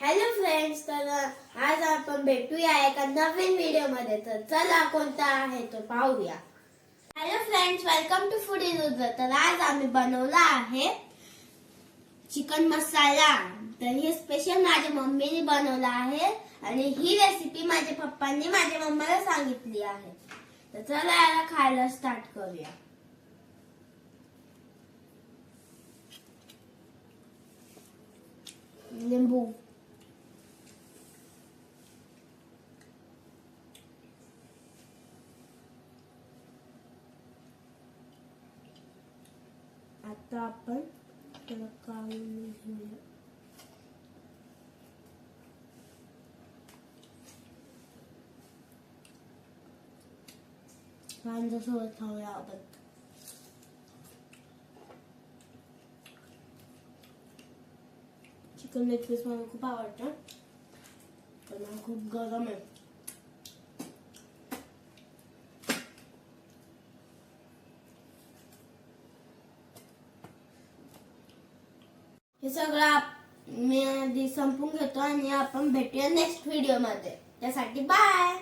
Hello friends, तर आज आपण भेटूया एका नवीन व्हिडिओ मध्ये. तर चला कोणता आहे तो पाहूया. Hello friends, welcome to food in Ujjwal. तर आज आम्ही बनवला आहे चिकन मसाला. तर हे स्पेशल माझ्या मम्मीने बनवला आहे आणि ही रेसिपी माझ्या पप्पांनी माझ्या मम्मीला सांगितली आहे. तर चला याला खायला स्टार्ट करूया. लिंबू, आता आपण त्याला काढून घेऊया. कांद्यासोबत खाऊया आपण. चिकन लेग पीस मला खूप आवडतं, पण हा खूप गरम आहे. हे सगळं मी आधी संपून घेतो आणि आपण भेटूया नेक्स्ट व्हिडिओ मध्ये. त्यासाठी बाय.